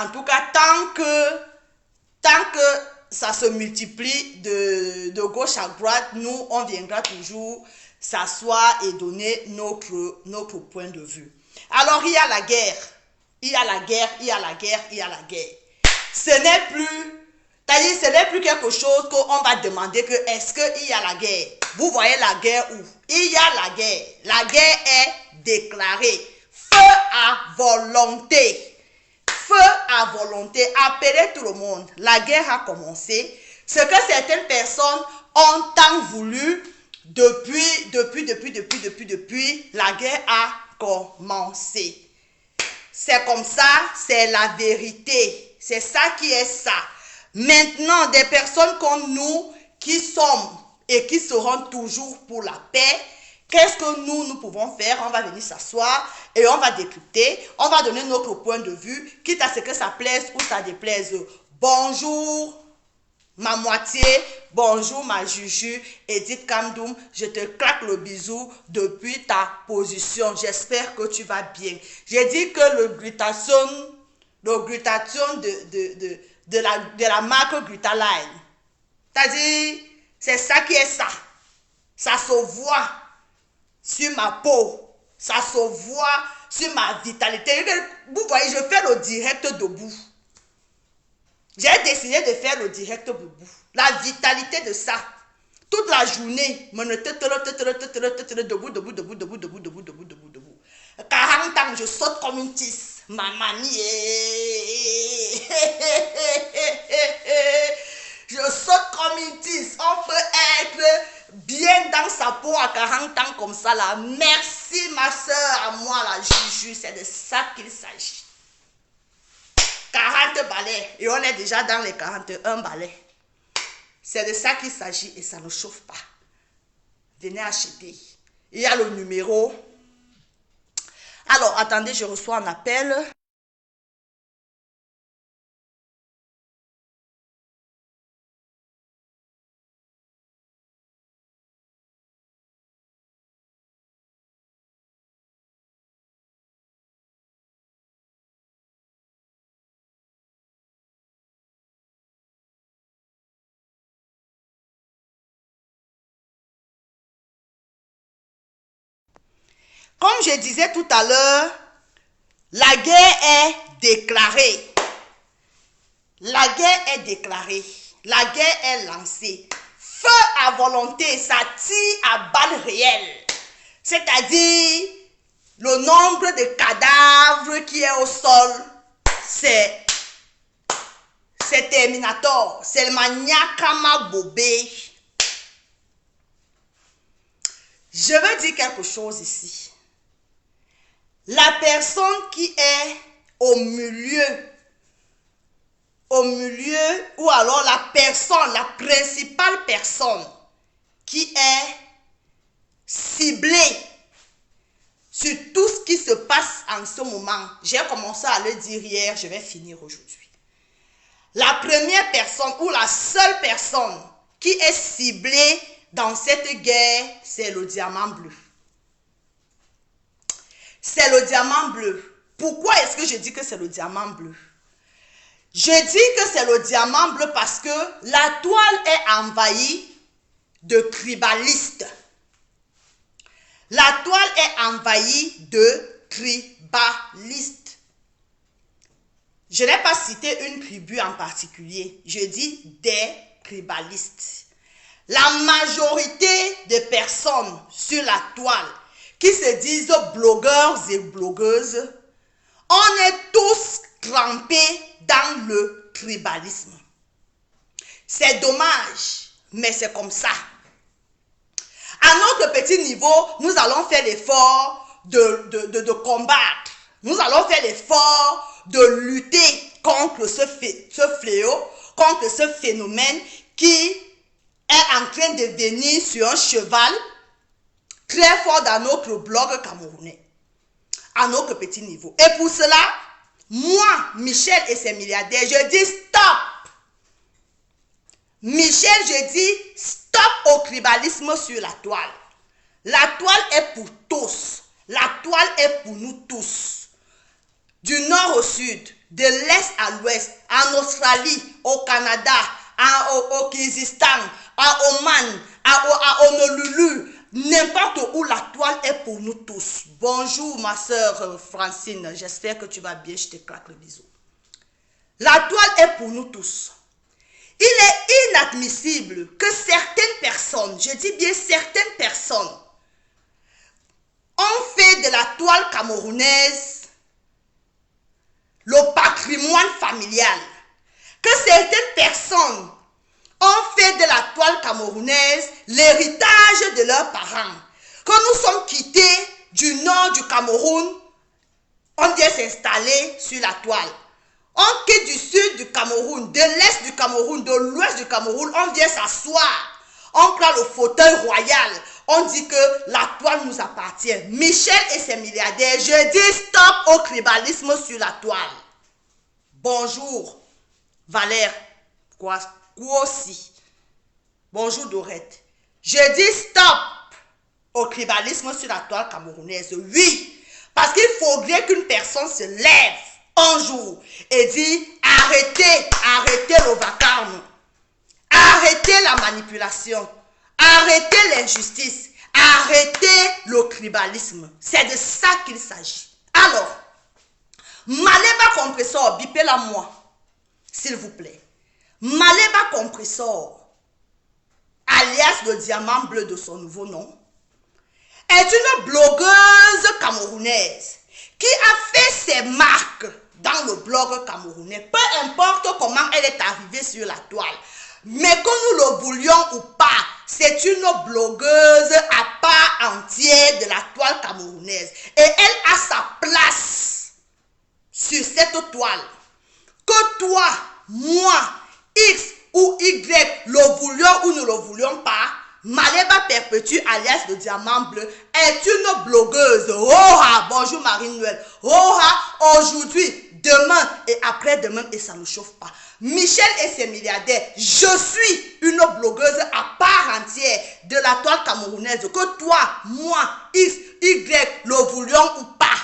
En tout cas, tant que ça se multiplie de gauche à droite, nous, on viendra toujours s'asseoir et donner notre point de vue. Alors, il y a la guerre. Il y a la guerre, il y a la guerre, il y a la guerre. Ce n'est plus quelque chose qu'on va demander que est-ce qu'il y a la guerre. Vous voyez la guerre où? Il y a la guerre. La guerre est déclarée. Feu à volonté. Feu à volonté. Appelez tout le monde. La guerre a commencé. Ce que certaines personnes ont tant voulu depuis, la guerre a commencé. C'est comme ça, c'est la vérité. C'est ça qui est ça. Maintenant, des personnes comme nous qui sommes et qui seront toujours pour la paix, qu'est-ce que nous pouvons faire? On va venir s'asseoir et on va décrypter, on va donner notre point de vue, quitte à ce que ça plaise ou ça déplaise. Bonjour ma moitié, bonjour ma Juju, Edith Kandoum, je te claque le bisou depuis ta position. J'espère que tu vas bien. J'ai dit que le glutathione de la marque Glutaline, c'est-à-dire, c'est ça qui est ça. Ça se voit sur ma peau, ça se voit sur ma vitalité. Vous voyez, je fais le direct debout. J'ai décidé de faire le direct debout. La vitalité de ça. Toute la journée, debout. 40 ans, je saute comme une tisse. Ma mamie, je saute comme une tisse. On peut être bien dans sa peau à 40 ans comme ça là. Merci ma soeur, à moi la Juju, c'est de ça qu'il s'agit. 40 balais et on est déjà dans les 41 balais. C'est de ça qu'il s'agit et ça ne chauffe pas. Venez acheter. Il y a le numéro. Alors, attendez, je reçois un appel. Comme je disais tout à l'heure, la guerre est déclarée. La guerre est déclarée. La guerre est lancée. Feu à volonté, ça tire à balles réelles. C'est-à-dire, le nombre de cadavres qui est au sol, c'est Terminator. C'est le maniakama bobé. Je veux dire quelque chose ici. La personne qui est au milieu, ou alors la principale personne qui est ciblée sur tout ce qui se passe en ce moment. J'ai commencé à le dire hier, je vais finir aujourd'hui. La première personne ou la seule personne qui est ciblée dans cette guerre, c'est le diamant bleu. C'est le diamant bleu. Pourquoi est-ce que je dis que c'est le diamant bleu? Je dis que c'est le diamant bleu parce que la toile est envahie de tribalistes. La toile est envahie de tribalistes. Je n'ai pas cité une tribu en particulier. Je dis des tribalistes. La majorité des personnes sur la toile qui se disent blogueurs et blogueuses, on est tous trempés dans le tribalisme. C'est dommage, mais c'est comme ça. À notre petit niveau, nous allons faire l'effort de combattre. Nous allons faire l'effort de lutter contre ce fléau, contre ce phénomène qui est en train de venir sur un cheval très fort dans notre blog camerounais, à notre petit niveau. Et pour cela, moi, Michel et ses milliardaires, je dis stop. Michel, je dis stop au tribalisme sur la toile. La toile est pour tous. La toile est pour nous tous. Du nord au sud, de l'est à l'ouest, en Australie, au Canada, au Kyrgyzstan, à Oman, à Honolulu, n'importe où, la toile est pour nous tous. Bonjour ma soeur Francine, j'espère que tu vas bien, je te claque le bisou. La toile est pour nous tous. Il est inadmissible que certaines personnes, je dis bien certaines personnes, ont fait de la toile camerounaise le patrimoine familial. Que certaines personnes ont fait de la toile camerounaise l'héritage de leurs parents. Quand nous sommes quittés du nord du Cameroun, on vient s'installer sur la toile. On quitte du sud du Cameroun, de l'est du Cameroun, de l'ouest du Cameroun, on vient s'asseoir. On prend le fauteuil royal. On dit que la toile nous appartient. Michel et ses milliardaires, je dis stop au tribalisme sur la toile. Bonjour, Valère Kouossi. Bonjour, Dorette. Je dis stop au tribalisme sur la toile camerounaise. Oui, parce qu'il faudrait qu'une personne se lève un jour et dit arrêtez le vacarme, arrêtez la manipulation, arrêtez l'injustice, arrêtez le tribalisme. C'est de ça qu'il s'agit. Alors, Maleba Compressor, bipez-la moi, s'il vous plaît. Maleba Compressor, alias le diamant bleu de son nouveau nom, est une blogueuse camerounaise qui a fait ses marques dans le blog camerounais. Peu importe comment elle est arrivée sur la toile, mais que nous le voulions ou pas, c'est une blogueuse à part entière de la toile camerounaise. Et elle a sa place sur cette toile. Que toi, moi, X ou Y, le voulions ou ne le voulions pas, Maleba Perpétue, alias le diamant bleu, est une blogueuse. Oh, bonjour Marie-Noël. Oh, aujourd'hui, demain et après-demain, et ça ne chauffe pas. Michel et ses milliardaires, je suis une blogueuse à part entière de la toile camerounaise. Que toi, moi, X, Y, le voulions ou pas.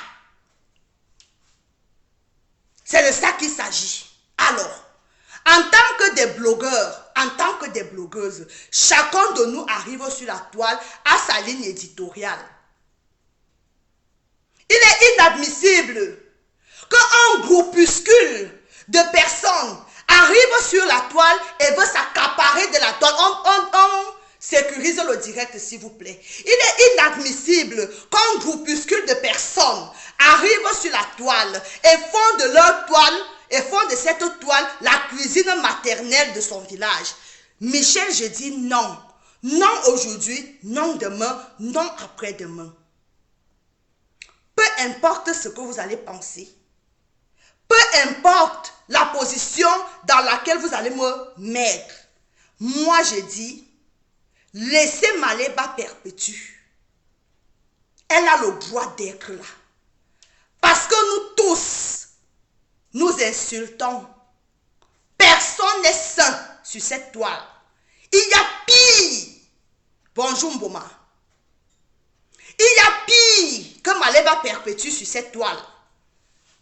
C'est de ça qu'il s'agit. Alors, en tant que des blogueurs, en tant que des blogueuses, chacun de nous arrive sur la toile à sa ligne éditoriale. Il est inadmissible qu'un groupuscule de personnes arrive sur la toile et veut s'accaparer de la toile. On sécurise le direct, s'il vous plaît. Il est inadmissible qu'un groupuscule de personnes arrive sur la toile et font de leur toile et font de cette toile la cuisine maternelle de son village. Michel, je dis non. Non aujourd'hui, non demain, non après-demain. Peu importe ce que vous allez penser, peu importe la position dans laquelle vous allez me mettre, moi je dis, laissez Maleba Perpétue. Elle a le droit d'être là. Parce que nous tous, nous insultons. Personne n'est sain sur cette toile. Il y a pire. Bonjour Mboma. Il y a pire que Maleba Perpétue sur cette toile.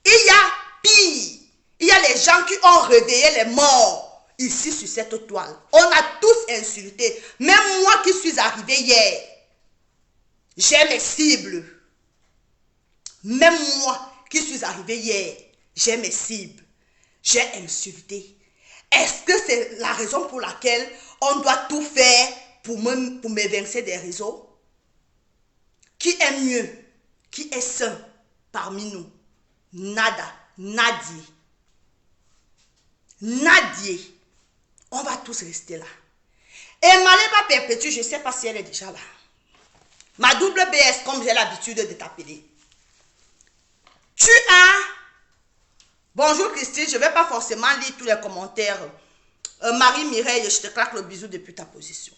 Il y a pire. Il y a les gens qui ont réveillé les morts ici sur cette toile. On a tous insulté. Même moi qui suis arrivé hier, j'ai mes cibles. Même moi qui suis arrivé hier, j'ai mes cibles. J'ai insulté. Est-ce que c'est la raison pour laquelle on doit tout faire pour m'évincer des réseaux? Qui est mieux? Qui est sain parmi nous? Nada. Nadier. Nadier. On va tous rester là. Et Maleba Perpétue, je ne sais pas si elle est déjà là. Ma double BS, comme j'ai l'habitude de t'appeler. Tu as... Bonjour Christine, je ne vais pas forcément lire tous les commentaires. Marie-Mireille, je te claque le bisou depuis ta position.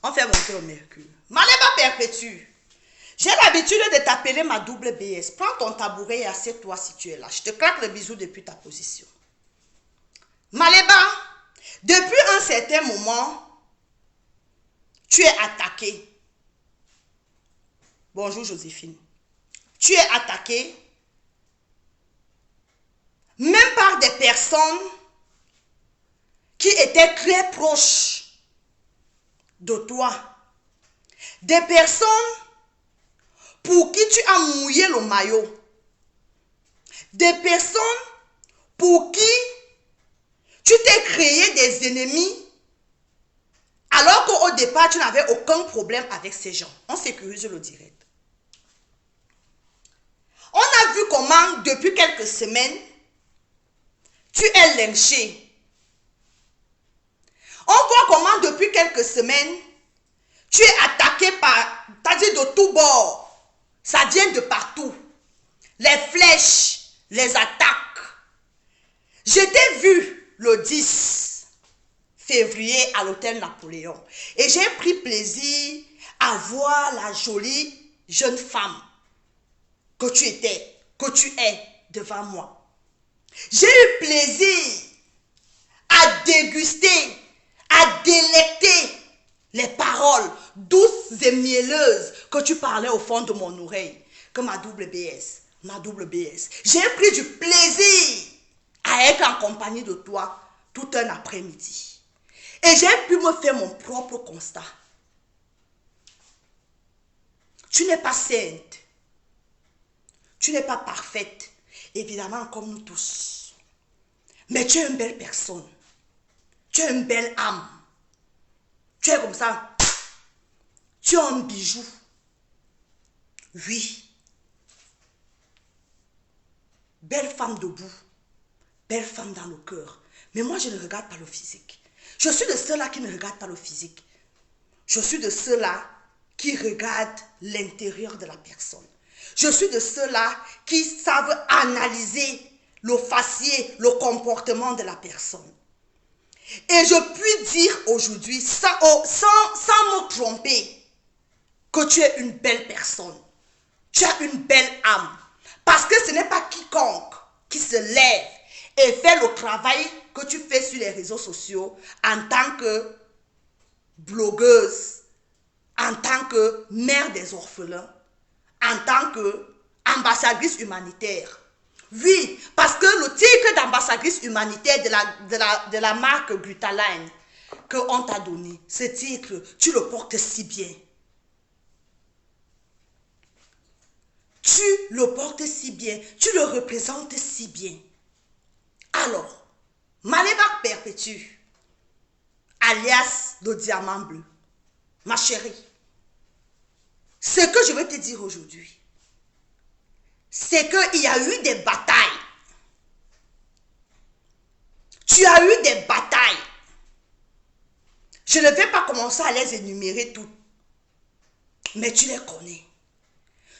On fait monter au mercure. Maleba Perpétue, j'ai l'habitude de t'appeler ma double BS. Prends ton tabouret et assieds-toi si tu es là. Je te claque le bisou depuis ta position. Maleba, depuis un certain moment, tu es attaqué. Bonjour Joséphine. Tu es attaqué des personnes qui étaient très proches de toi. Des personnes pour qui tu as mouillé le maillot. Des personnes pour qui tu t'es créé des ennemis alors qu'au départ, tu n'avais aucun problème avec ces gens. On sécurise le direct. On a vu comment, depuis quelques semaines, tu es lynché. On voit comment, depuis quelques semaines, tu es attaqué par, c'est-à-dire de tous bords. Ça vient de partout. Les flèches, les attaques. Je t'ai vu le 10 février à l'hôtel Napoléon. Et j'ai pris plaisir à voir la jolie jeune femme que tu étais, que tu es devant moi. J'ai eu plaisir à déguster, à délecter les paroles douces et mielleuses que tu parlais au fond de mon oreille. Que ma double BS. J'ai pris du plaisir à être en compagnie de toi tout un après-midi. Et j'ai pu me faire mon propre constat. Tu n'es pas sainte. Tu n'es pas parfaite. Évidemment, comme nous tous. Mais tu es une belle personne. Tu es une belle âme. Tu es comme ça. Tu es un bijou. Oui. Belle femme debout. Belle femme dans le cœur. Mais moi, je ne regarde pas le physique. Je suis de ceux-là qui ne regardent pas le physique. Je suis de ceux-là qui regardent l'intérieur de la personne. Je suis de ceux-là qui savent analyser le faciès, le comportement de la personne. Et je puis dire aujourd'hui, sans me tromper, que tu es une belle personne. Tu as une belle âme. Parce que ce n'est pas quiconque qui se lève et fait le travail que tu fais sur les réseaux sociaux en tant que blogueuse, en tant que mère des orphelins, en tant qu'ambassadrice humanitaire. Oui, parce que le titre d'ambassadrice humanitaire de la marque Gutaline qu'on t'a donné, ce titre, tu le portes si bien. Tu le portes si bien, tu le représentes si bien. Alors, Maléba Perpétue, alias le diamant bleu, ma chérie, ce que je veux te dire aujourd'hui, c'est qu'il y a eu des batailles. Tu as eu des batailles. Je ne vais pas commencer à les énumérer toutes, mais tu les connais.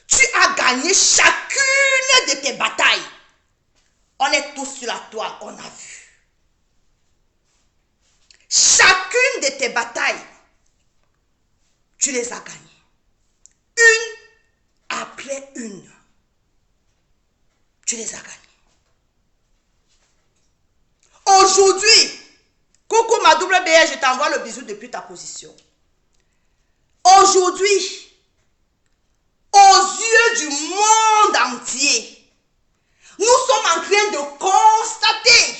Tu as gagné chacune de tes batailles. On est tous sur la toile, on a vu. Chacune de tes batailles, tu les as gagnées. Une après une. Tu les as gagnées. Aujourd'hui, coucou ma double BR, je t'envoie le bisou depuis ta position. Aujourd'hui, aux yeux du monde entier, nous sommes en train de constater,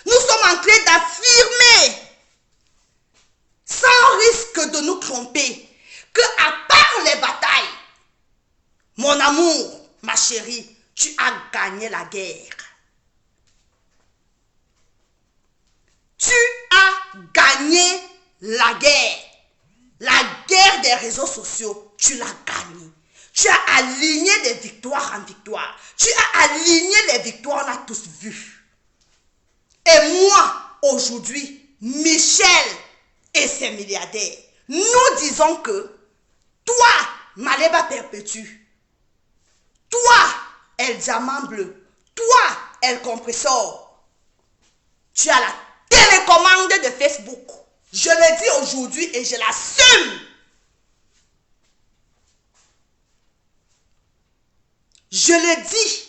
nous sommes en train d'affirmer, sans risque de nous tromper, que à part les batailles, mon amour, ma chérie, tu as gagné la guerre. Tu as gagné la guerre. La guerre des réseaux sociaux, tu l'as gagnée. Tu as aligné les victoires en victoire. Tu as aligné les victoires, on a tous vu. Et moi, aujourd'hui, Michel et ses milliardaires, nous disons que toi, Maléba Perpétue, toi, El Diamant Bleu, toi, El Compressor, tu as la télécommande de Facebook. Je le dis aujourd'hui et je l'assume. Je le dis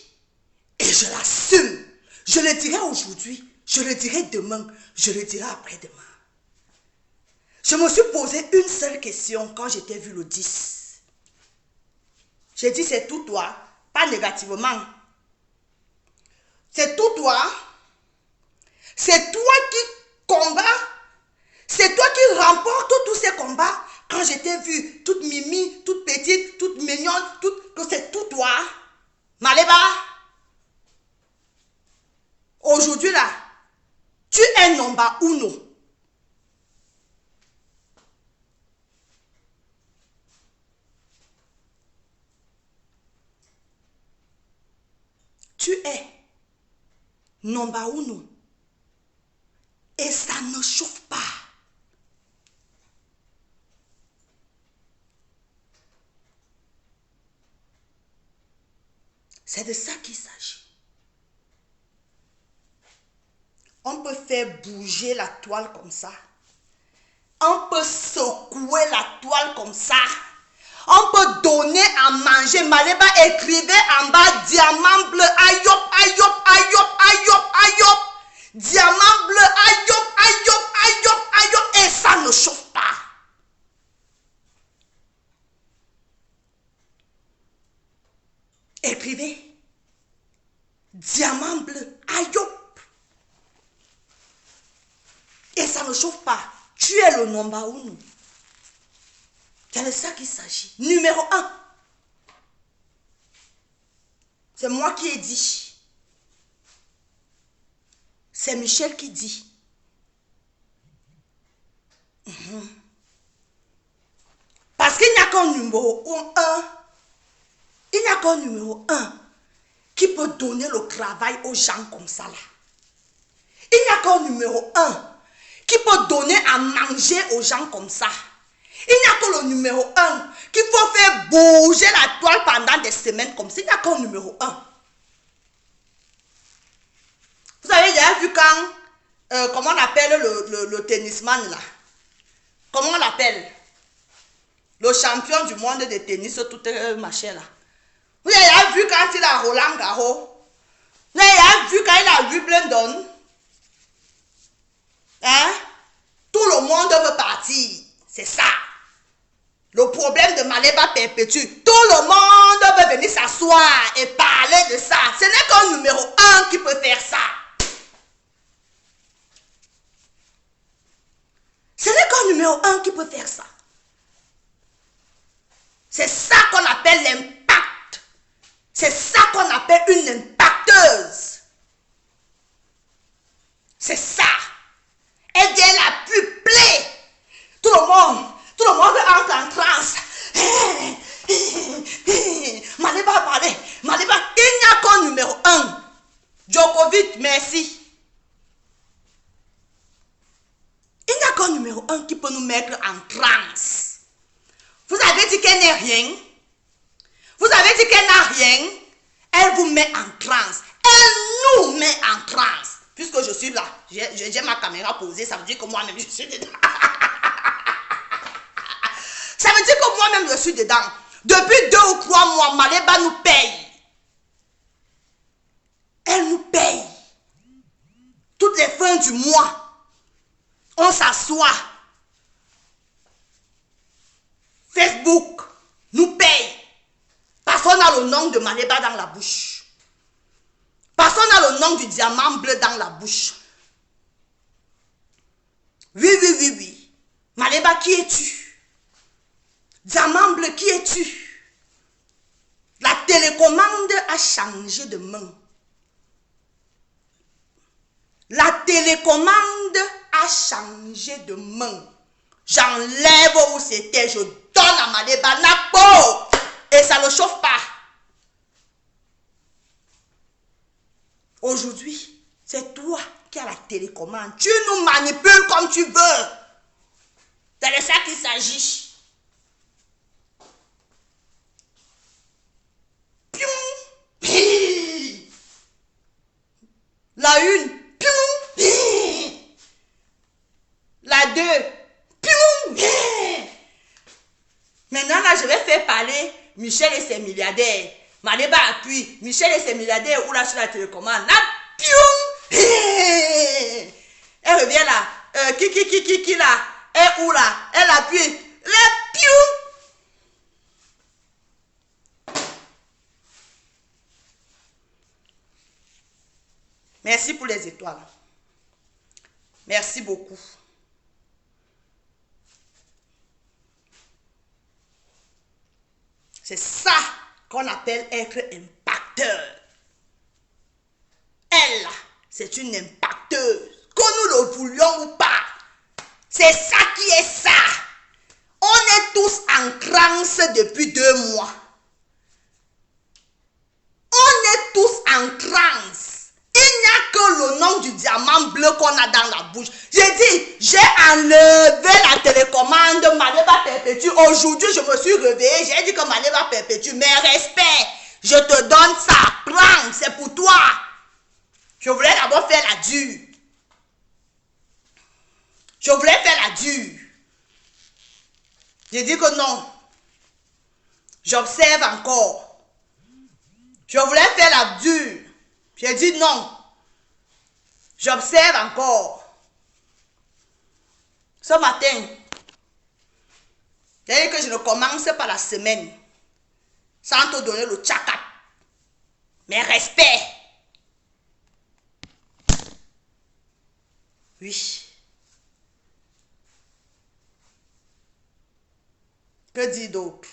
et je l'assume. Je le dirai aujourd'hui, je le dirai demain, je le dirai après-demain. Je me suis posé une seule question quand j'ai vu le 10. J'ai dit c'est tout toi, pas négativement. C'est tout toi, number uno. Tu es number uno. Et ça ne chauffe pas. C'est de ça qu'il s'agit. On peut faire bouger la toile comme ça. On peut secouer la toile comme ça. On peut donner à manger. Maleba écrivait en bas diamant bleu. Ayop, ayop, ayop, ayop, ayop. Diamant bleu. Ayop, ayop, ayop, ayop. Et ça ne chauffe pas. Écrivez. Diamant bleu. Ayop. Et ça ne chauffe pas. Tu es le number uno. C'est de ça qu'il s'agit. Numéro 1. C'est moi qui ai dit. C'est Michel qui dit. Parce qu'il n'y a qu'un numéro 1. Il n'y a qu'un numéro 1 qui peut donner le travail aux gens comme ça là. Il n'y a qu'un numéro 1 qui peut donner à manger aux gens comme ça. Il n'y a que le numéro 1 qu'il faut faire bouger la toile pendant des semaines comme ça. Il n'y a qu'un numéro 1. Vous avez déjà vu quand, comment on appelle le tennisman là? Comment on l'appelle? Le champion du monde de tennis, tout machin là. Vous avez déjà vu quand il a Roland Garros? Vous avez déjà vu quand il a Wimbledon? Hein? Tout le monde veut partir. C'est ça. Le problème de Maleba perpétue. Tout le monde veut venir s'asseoir et parler de ça. Ce n'est qu'un numéro 1 qui peut faire ça. Ce n'est qu'un numéro 1 qui peut faire ça. C'est ça qu'on appelle l'impact. C'est ça qu'on appelle une impacteuse. C'est ça. Elle vient la pupler. Tout le monde entre en transe. Maleba a parlé. Maleba, il n'y a qu'un numéro 1. Djokovic, merci. Il n'y a qu'un numéro 1 qui peut nous mettre en transe. Vous avez dit qu'elle n'est rien. Vous avez dit qu'elle n'a rien. Elle vous met en transe. Elle nous met en transe. Puisque je suis là, j'ai ma caméra posée, ça veut dire que moi-même je suis dedans. Ça veut dire que moi-même je suis dedans. Depuis 2 ou 3 mois, Maleba nous paye. Elle nous paye. Toutes les fins du mois, on s'assoit. Facebook nous paye. Parce qu'on a le nom de Maleba dans la bouche. Parce qu'on a le nom du diamant bleu dans la bouche. Oui, oui, oui, oui. Maleba, qui es-tu? Diamant bleu, qui es-tu? La télécommande a changé de main. La télécommande a changé de main. J'enlève où c'était, je donne à Maleba Napo. Et ça ne chauffe pas. Aujourd'hui, c'est toi qui as la télécommande. Tu nous manipules comme tu veux. C'est de ça qu'il s'agit. La 1. La 2. Maintenant, là, je vais faire parler Michel et ses milliardaires. Maleba appuie. Michel et ses milliardaires ou là sur la télécommande. Là, elle revient là. Qui là? Elle ou là? Elle appuie. Là, merci pour les étoiles. Merci beaucoup. C'est ça qu'on appelle être impacteur. Elle, c'est une impacteuse. Que nous le voulions ou pas. C'est ça qui est ça. On est tous en transe depuis 2 mois. On est tous en transe. Il n'y a que le nom du diamant bleu qu'on a dans la bouche. J'ai dit, j'ai enlevé la télécommande Maleba Perpétue. Aujourd'hui, je me suis réveillée. J'ai dit que Maleba Perpétue, mais respect, je te donne ça. Prends, c'est pour toi. Je voulais d'abord faire la dure. Je voulais faire la dure. J'ai dit que non. J'observe encore. Je voulais faire la dure. J'ai dit non. J'observe encore. Ce matin, j'ai dit que je ne commence pas la semaine sans te donner le tchakap. Mais respect. Oui. Que dit d'autre?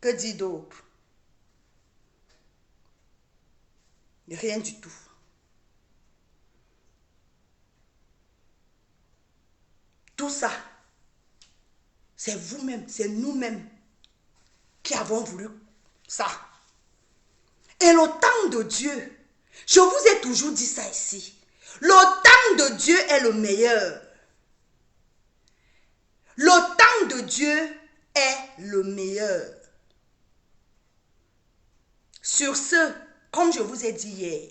Que dit d'autre? Rien du tout. Tout ça, c'est vous-même, c'est nous-mêmes qui avons voulu ça. Et le temps de Dieu, je vous ai toujours dit ça ici, le temps de Dieu est le meilleur. Le temps de Dieu est le meilleur. Sur ce, comme je vous ai dit hier,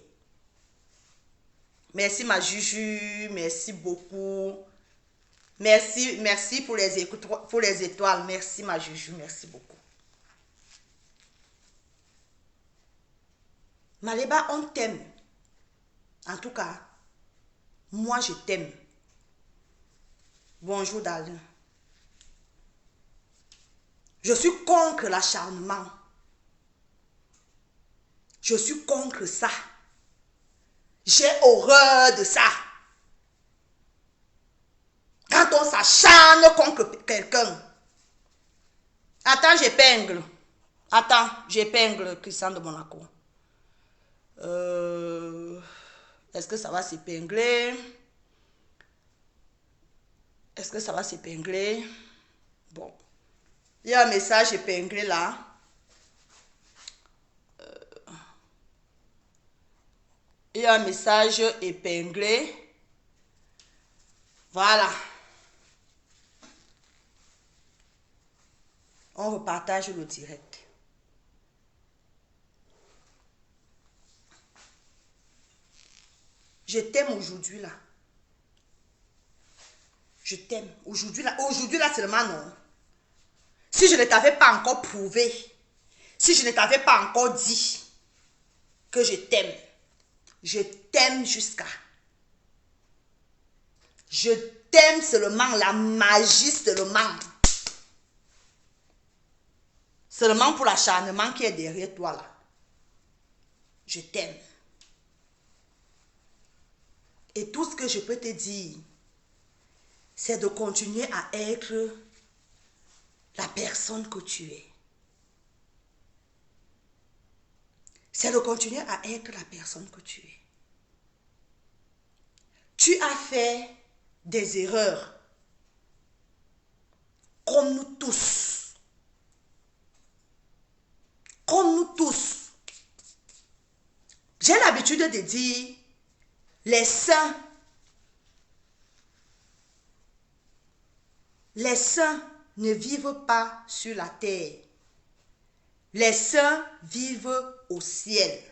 merci ma Juju, merci beaucoup. Merci pour les étoiles. Merci ma Juju, merci beaucoup. Maleba, on t'aime. En tout cas, moi je t'aime. Bonjour Dalin. Je suis contre l'acharnement. Je suis contre ça. J'ai horreur de ça. Quand on s'acharne contre quelqu'un. Attends, j'épingle. Attends, j'épingle Christian de Monaco. Est-ce que ça va s'épingler? Est-ce que ça va s'épingler? Bon. Il y a un message épinglé là. Il y a un message épinglé. Voilà. On repartage le direct. Je t'aime aujourd'hui là. Je t'aime aujourd'hui là. Aujourd'hui là seulement non. Si je ne t'avais pas encore prouvé, si je ne t'avais pas encore dit que je t'aime jusqu'à. Je t'aime seulement, la magie seulement. Seulement pour l'acharnement qui est derrière toi là. Je t'aime. Et tout ce que je peux te dire, c'est de continuer à être la personne que tu es. C'est de continuer à être la personne que tu es. Tu as fait des erreurs, comme nous tous. Comme nous tous. J'ai l'habitude de dire, les saints ne vivent pas sur la terre. Les saints vivent au ciel.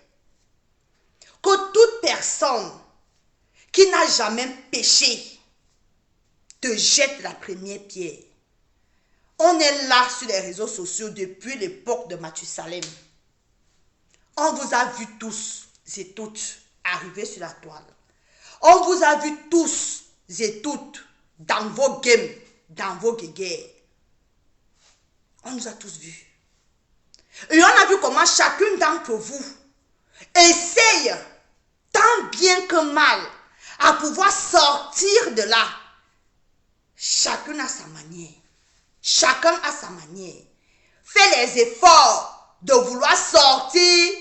Que toute personne qui n'a jamais péché te jette la première pierre. On est là sur les réseaux sociaux depuis l'époque de Mathusalem. On vous a vu tous et toutes arriver sur la toile. On vous a vu tous et toutes dans vos games, dans vos guéguerres. On nous a tous vus. Et on a vu comment chacune d'entre vous essaye, tant bien que mal, à pouvoir sortir de là. Chacun a sa manière. Chacun a sa manière. Fait les efforts de vouloir sortir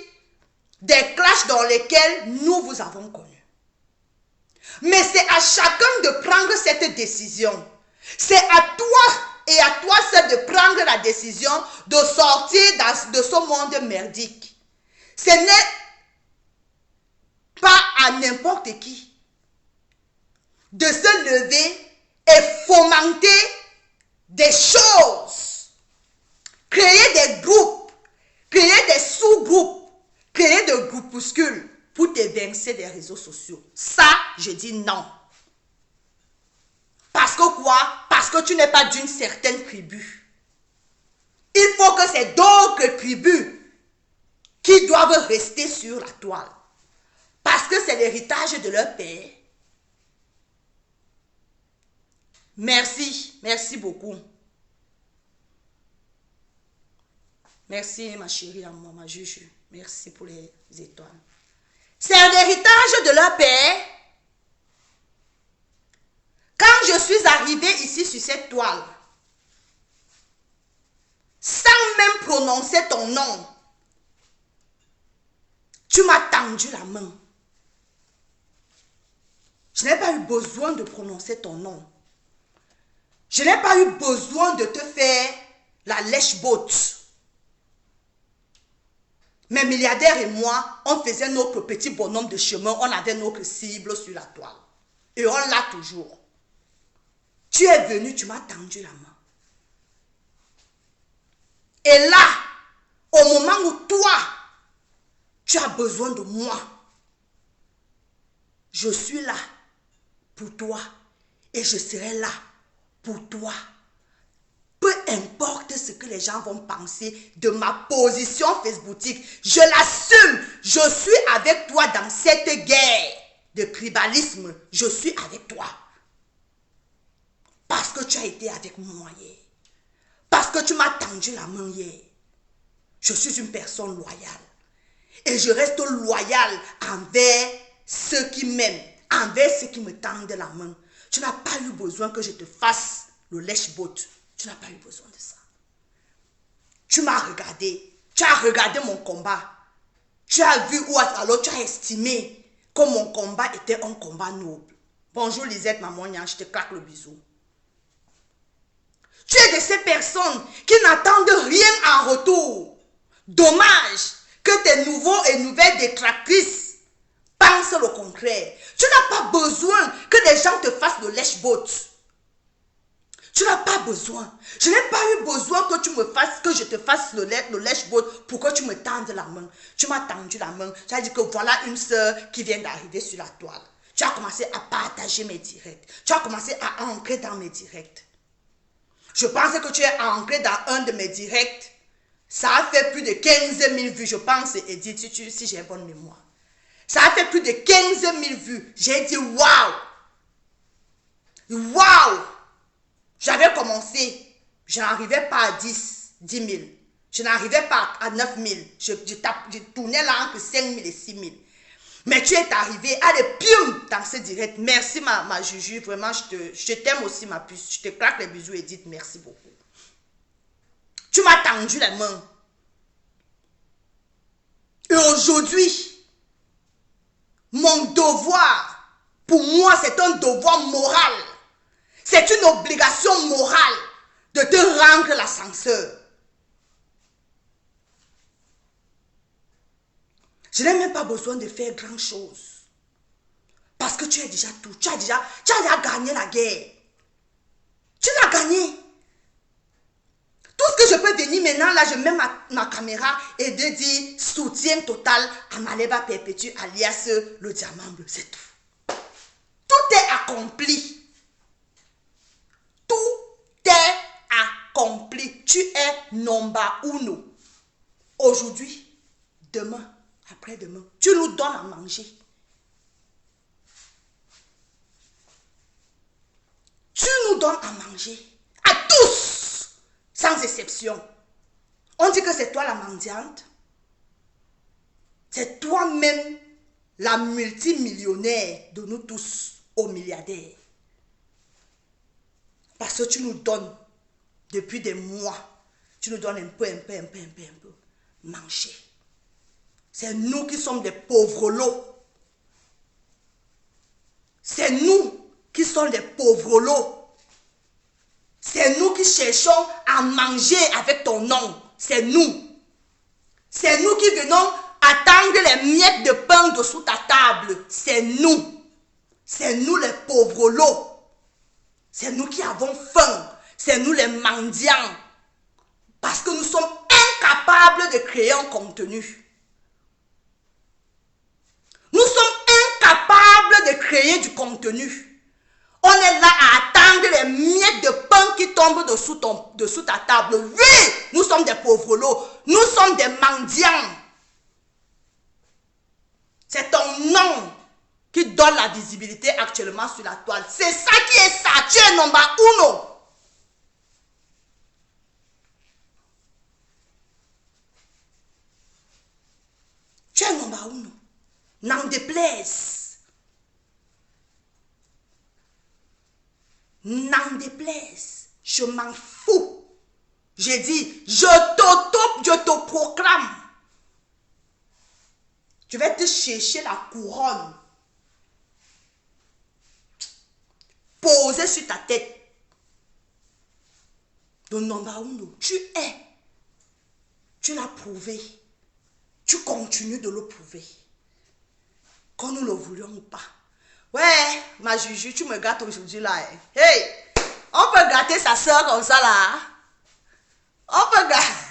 des clashs dans lesquels nous vous avons connus. Mais c'est à chacun de prendre cette décision. C'est à toi et à toi seul de prendre la décision de sortir de ce monde merdique. Ce n'est pas à n'importe qui de se lever et fomenter des choses, créer des groupes, créer des sous-groupes, créer des groupuscules pour t'évincer des réseaux sociaux. Ça, je dis non. Parce que quoi? Parce que tu n'es pas d'une certaine tribu. Il faut que c'est d'autres tribus qui doivent rester sur la toile. Parce que c'est l'héritage de leur père. Merci, merci beaucoup. Merci ma chérie, ma juge. Merci pour les étoiles. C'est un héritage de leur père. Quand je suis arrivée ici sur cette toile, sans même prononcer ton nom, tu m'as tendu la main. Je n'ai pas eu besoin de prononcer ton nom. Je n'ai pas eu besoin de te faire la lèche-botte. Mes milliardaires et moi, on faisait notre petit bonhomme de chemin, on avait notre cible sur la toile. Et on l'a toujours. Tu es venu, tu m'as tendu la main. Et là, au moment où toi, tu as besoin de moi, je suis là pour toi et je serai là pour toi. Peu importe ce que les gens vont penser de ma position facebookique, je l'assume. Je suis avec toi dans cette guerre de tribalisme. Je suis avec toi. Parce que tu as été avec moi hier. Parce que tu m'as tendu la main hier. Je suis une personne loyale. Et je reste loyale envers ceux qui m'aiment, envers ceux qui me tendent la main. Tu n'as pas eu besoin que je te fasse le lèche-botte. Tu n'as pas eu besoin de ça. Tu m'as regardé. Tu as regardé mon combat. Tu as vu ou alors tu as estimé que mon combat était un combat noble. Bonjour Lisette, maman, je te claque le bisou. Tu es de ces personnes qui n'attendent rien en retour. Dommage que tes nouveaux et nouvelles détractrices pensent le contraire. Tu n'as pas besoin que les gens te fassent le lèche-botte. Tu n'as pas besoin. Je n'ai pas eu besoin que je te fasse le lèche-botte pour que tu me tendes la main. Tu m'as tendu la main. Tu as dit que voilà une sœur qui vient d'arriver sur la toile. Tu as commencé à partager mes directs. Tu as commencé à ancrer dans mes directs. Je pense que tu es ancré dans un de mes directs. Ça a fait plus de 15 000 vues. Je pense, Edith, si j'ai bonne mémoire. Ça a fait plus de 15 000 vues. J'ai dit waouh! Waouh! J'avais commencé. Je n'arrivais pas à 10 000. Je n'arrivais pas à 9 000. Je tournais là entre 5 000 et 6 000. Mais tu es arrivé, allez, pium, dans ce direct. Merci ma Juju, vraiment, je t'aime aussi ma puce. Je te claque les bisous, Edith, merci beaucoup. Tu m'as tendu la main. Et aujourd'hui, mon devoir, pour moi, c'est un devoir moral. C'est une obligation morale de te rendre l'ascenseur. Je n'ai même pas besoin de faire grand chose. Parce que tu as déjà tout. Tu as déjà gagné la guerre. Tu l'as gagné. Tout ce que je peux venir maintenant, là, je mets ma caméra et de dire soutien total à Maleba Perpétue, alias le diamant bleu. C'est tout. Tout est accompli. Tout est accompli. Tu es number uno. Aujourd'hui, demain, après-demain, tu nous donnes à manger. Tu nous donnes à manger. À tous, sans exception. On dit que c'est toi la mendiante. C'est toi-même la multimillionnaire de nous tous aux milliardaires. Parce que tu nous donnes, depuis des mois, tu nous donnes un peu, manger. C'est nous qui sommes des pauvres lots. C'est sommes des pauvres lots. C'est nous qui cherchons à manger avec ton nom. C'est nous. C'est nous qui venons attendre les miettes de pain dessous ta table. C'est nous. C'est nous les pauvres lots. C'est nous qui avons faim. C'est nous les mendiants. Parce que nous sommes incapables de créer un contenu. Nous sommes incapables de créer du contenu. On est là à attendre les miettes de pain qui tombent dessous ta table. Oui, nous sommes des pauvres lots. Nous sommes des mendiants. C'est ton nom qui donne la visibilité actuellement sur la toile. C'est ça qui est ça. Tu es number uno. Tu es number uno. N'en déplaise. N'en déplaise. Je m'en fous. J'ai dit, je te proclame. Je vais te chercher la couronne. Posée sur ta tête. De number uno. Tu es. Tu l'as prouvé. Tu continues de le prouver. Quand nous le voulions ou pas. Ouais, ma Juju, tu me gâtes aujourd'hui là. Hey, on peut gâter sa soeur comme ça là. On peut gâter.